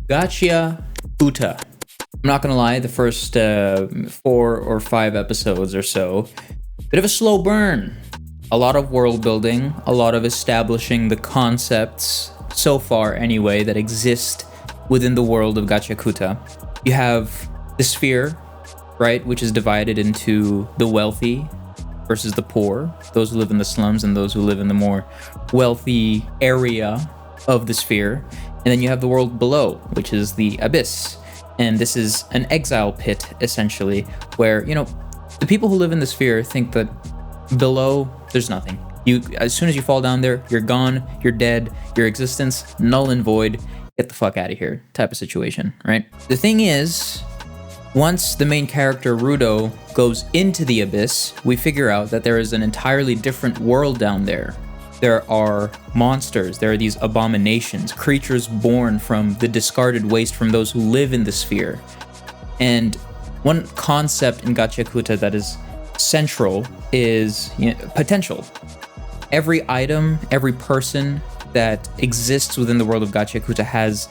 Gachiakuta. I'm not gonna lie, the first 4 or 5 episodes or so, bit of a slow burn. A lot of world building, a lot of establishing the concepts, so far anyway, that exist within the world of Gachiakuta. You have the sphere, right, which is divided into the wealthy versus the poor, those who live in the slums and those who live in the more wealthy area of the sphere. And then you have the world below, which is the abyss. And this is an exile pit, essentially, where, the people who live in the sphere think that below, there's nothing. As soon as you fall down there, you're gone, you're dead, your existence, null and void, get the fuck out of here type of situation, right? The thing is, once the main character, Rudo, goes into the abyss, we figure out that there is an entirely different world down there. There are monsters, there are these abominations, creatures born from the discarded waste from those who live in the sphere. And one concept in Gachiakuta that is central is potential. Every item, every person that exists within the world of Gachiakuta has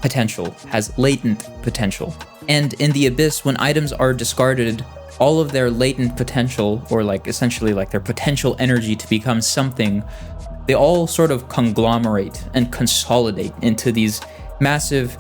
potential, has latent potential. And in the abyss, when items are discarded, all of their latent potential, or essentially their potential energy to become something, they all sort of conglomerate and consolidate into these massive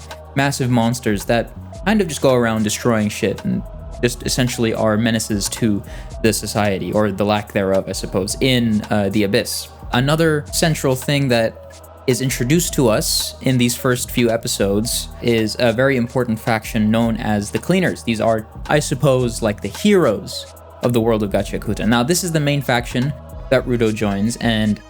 monsters that kind of just go around destroying shit and just essentially are menaces to the society, or the lack thereof, I suppose, in the abyss. Another central thing that is introduced to us in these first few episodes is a very important faction known as the Cleaners. These are, I suppose, like the heroes of the world of Gachiakuta. Now, this is the main faction that Rudo joins, and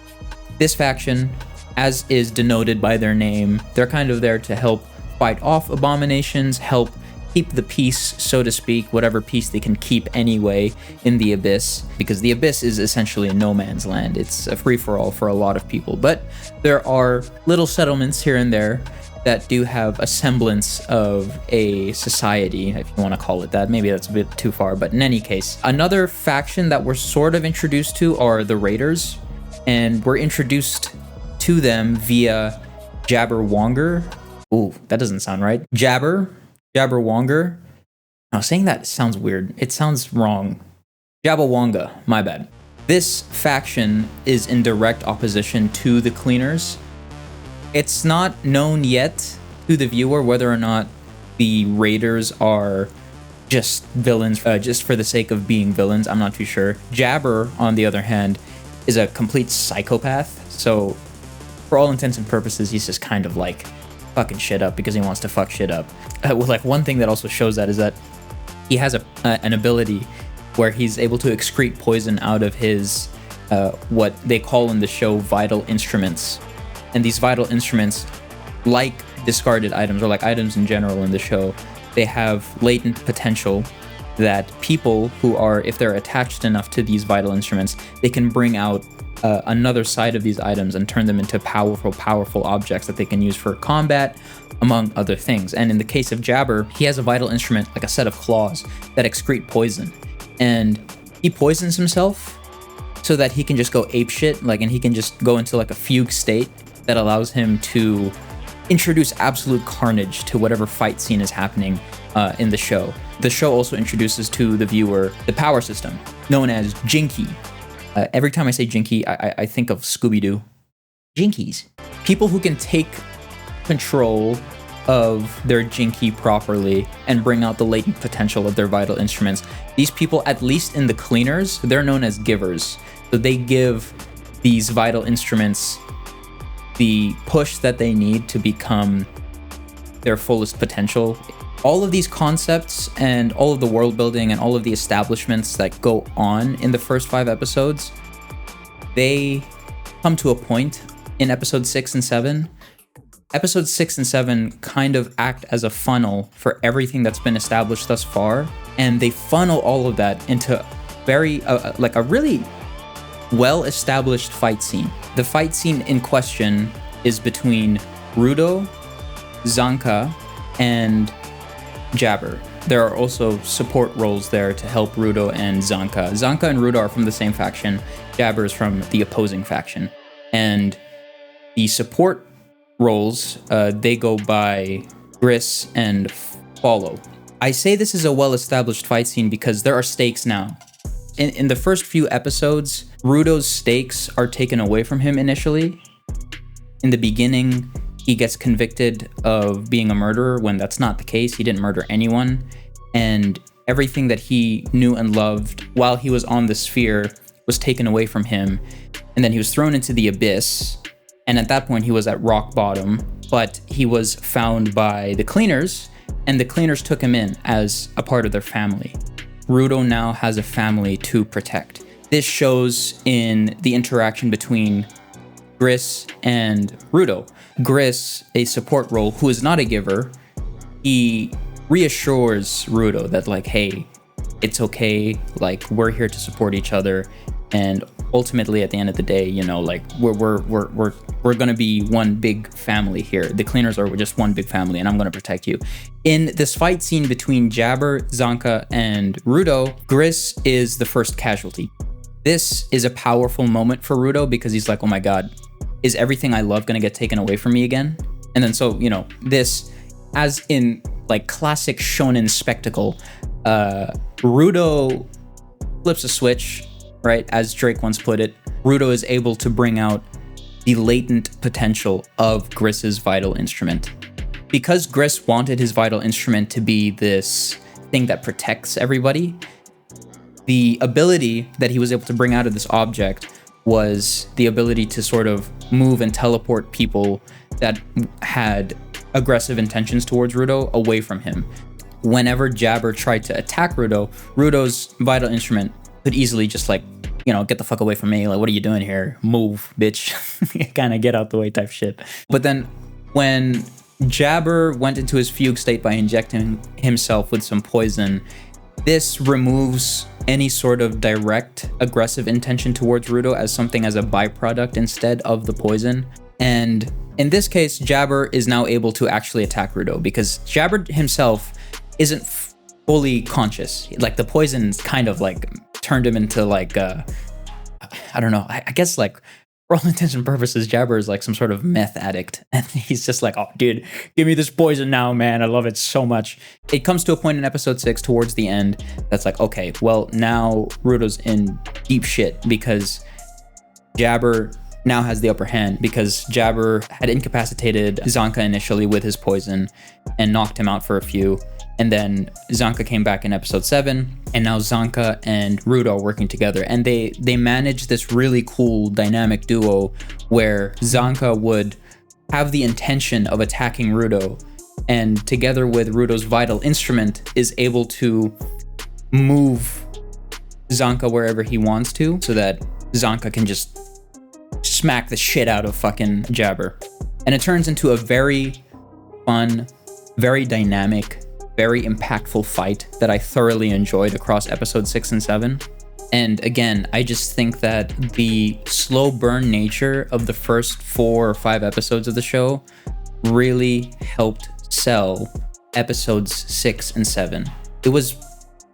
this faction, as is denoted by their name, they're kind of there to help fight off abominations, help keep the peace, so to speak, whatever peace they can keep anyway in the abyss, because the abyss is essentially a no man's land. It's a free-for-all for a lot of people, but there are little settlements here and there that do have a semblance of a society, if you want to call it that. Maybe that's a bit too far, but in any case, another faction that we're sort of introduced to are the Raiders, and we're introduced to them via Jabberwonger. Ooh, that doesn't sound right. Jabberwonger. Now, saying that sounds weird. It sounds wrong. Jabberwonga, my bad. This faction is in direct opposition to the Cleaners. It's not known yet to the viewer whether or not the Raiders are just villains, just for the sake of being villains. I'm not too sure. Jabber, on the other hand, is a complete psychopath. So, for all intents and purposes, he's just kind of fucking shit up because he wants to fuck shit up. One thing that also shows that is that he has an ability where he's able to excrete poison out of his what they call in the show vital instruments. And these vital instruments, like discarded items or like items in general in the show, they have latent potential that people who are, if they're attached enough to these vital instruments, they can bring out another side of these items and turn them into powerful objects that they can use for combat, among other things. And in the case of Jabber, he has a vital instrument, like a set of claws, that excrete poison. And he poisons himself so that he can just go apeshit, and he can just go into a fugue state that allows him to introduce absolute carnage to whatever fight scene is happening in the show. The show also introduces to the viewer the power system, known as Jinki. Every time I say Jinki, I think of Scooby-Doo. Jinkies. People who can take control of their Jinki properly and bring out the latent potential of their vital instruments. These people, at least in the Cleaners, they're known as givers. So they give these vital instruments the push that they need to become their fullest potential. All of these concepts and all of the world building and all of the establishments that go on in the first 5 episodes, they come to a point in episode 6 and 7. Episodes 6 and 7 kind of act as a funnel for everything that's been established thus far, and they funnel all of that into a really well-established fight scene. The fight scene in question is between Rudo, Zanka, and Jabber. There are also support roles there to help Rudo and Zanka. Zanka and Rudo are from the same faction. Jabber is from the opposing faction. And the support roles, they go by Gris, and Follow. I say this is a well-established fight scene because there are stakes now. In the first few episodes, Rudo's stakes are taken away from him initially. In the beginning, he gets convicted of being a murderer when that's not the case. He didn't murder anyone. And everything that he knew and loved while he was on the sphere was taken away from him. And then he was thrown into the abyss. And at that point, he was at rock bottom. But he was found by the cleaners, and the cleaners took him in as a part of their family. Rudo now has a family to protect. This shows in the interaction between Gris and Rudo. Gris, a support role who is not a giver, he reassures Rudo that like, hey, it's okay, like we're here to support each other, and ultimately at the end of the day, you know, like we're gonna be one big family here. The cleaners are just one big family, and I'm gonna protect you. In this fight scene between Jabber, Zanka, and Rudo, Gris is the first casualty. This is a powerful moment for Rudo because he's like, oh my god, is everything I love gonna get taken away from me again? And then so, you know, this, as in like classic shonen spectacle, Rudo flips a switch, right? As Drake once put it, Rudo is able to bring out the latent potential of Gris's vital instrument. Because Gris wanted his vital instrument to be this thing that protects everybody, the ability that he was able to bring out of this object was the ability to sort of move and teleport people that had aggressive intentions towards Rudo away from him. Whenever Jabber tried to attack Rudo, Rudo's vital instrument could easily just like, you know, get the fuck away from me. Like, what are you doing here? Move, bitch. Kind of get out the way type shit. But then when Jabber went into his fugue state by injecting himself with some poison, this removes any sort of direct aggressive intention towards Rudo as something as a byproduct instead of the poison. And in this case, Jabber is now able to actually attack Rudo because Jabber himself isn't fully conscious. Like the poison kind of like turned him into like, I don't know, I guess like for all intents and purposes, Jabber is like some sort of meth addict. And he's just like, oh, dude, give me this poison now, man. I love it so much. It comes to a point in episode 6 towards the end that's like, okay, well, now Rudo's in deep shit because Jabber now has the upper hand because Jabber had incapacitated Zanka initially with his poison and knocked him out for a few. And then Zanka came back in episode 7, and now Zanka and Rudo are working together. And they manage this really cool dynamic duo where Zanka would have the intention of attacking Rudo, and together with Rudo's vital instrument is able to move Zanka wherever he wants to so that Zanka can just smack the shit out of fucking Jabber. And it turns into a very fun, very dynamic, very impactful fight that I thoroughly enjoyed across episodes 6 and 7. And again, I just think that the slow burn nature of the first 4 or 5 episodes of the show really helped sell episodes 6 and 7. It was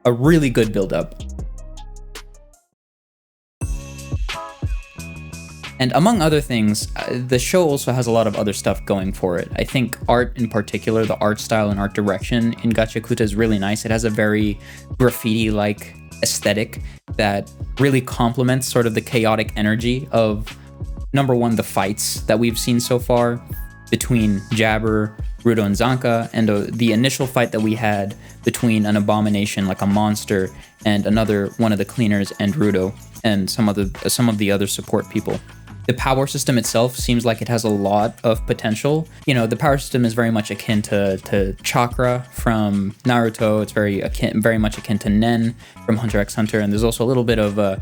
a really good build-up. And among other things, the show also has a lot of other stuff going for it. I think art in particular, the art style and art direction in Gachiakuta is really nice. It has a very graffiti-like aesthetic that really complements sort of the chaotic energy of, number one, the fights that we've seen so far between Jabber, Rudo, and Zanka, and the initial fight that we had between an abomination, like a monster, and another one of the cleaners and Rudo, and some of the other support people. The power system itself seems like it has a lot of potential. You know, the power system is very much akin to Chakra from Naruto. It's very much akin to Nen from Hunter x Hunter. And there's also a little bit of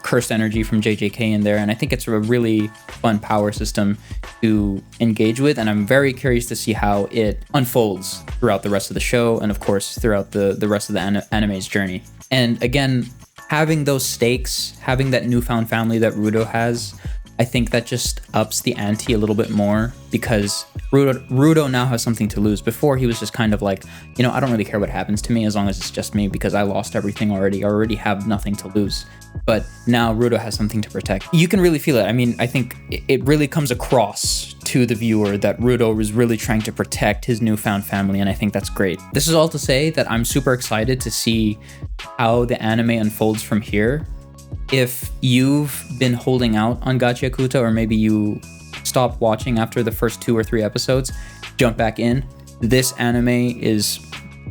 cursed energy from JJK in there. And I think it's a really fun power system to engage with. And I'm very curious to see how it unfolds throughout the rest of the show. And of course, throughout the rest of the anime's journey. And again, having those stakes, having that newfound family that Rudo has, I think that just ups the ante a little bit more because Rudo now has something to lose. Before, he was just kind of like, you know, I don't really care what happens to me as long as it's just me because I lost everything already. I already have nothing to lose. But now Rudo has something to protect. You can really feel it. I mean, I think it really comes across to the viewer that Rudo is really trying to protect his newfound family, and I think that's great. This is all to say that I'm super excited to see how the anime unfolds from here. If you've been holding out on Gachiakuta, or maybe you stopped watching after the first 2 or 3 episodes, jump back in. This anime is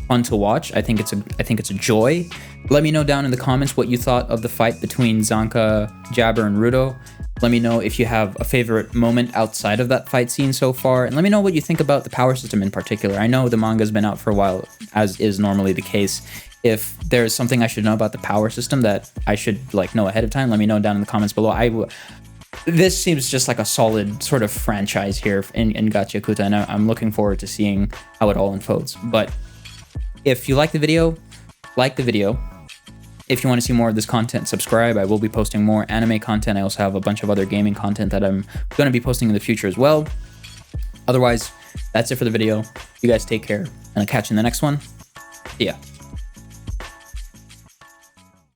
fun to watch. I think it's a joy. Let me know down in the comments what you thought of the fight between Zanka, Jabber, and Rudo. Let me know if you have a favorite moment outside of that fight scene so far, and let me know what you think about the power system in particular. I know the manga's been out for a while, as is normally the case. If there's something I should know about the power system that I should know ahead of time, let me know down in the comments below. This seems just like a solid sort of franchise here in Gachiakuta, and I'm looking forward to seeing how it all unfolds. But if you like the video, like the video. If you want to see more of this content, subscribe. I will be posting more anime content. I also have a bunch of other gaming content that I'm going to be posting in the future as well. Otherwise, that's it for the video. You guys take care, and I'll catch you in the next one. See ya.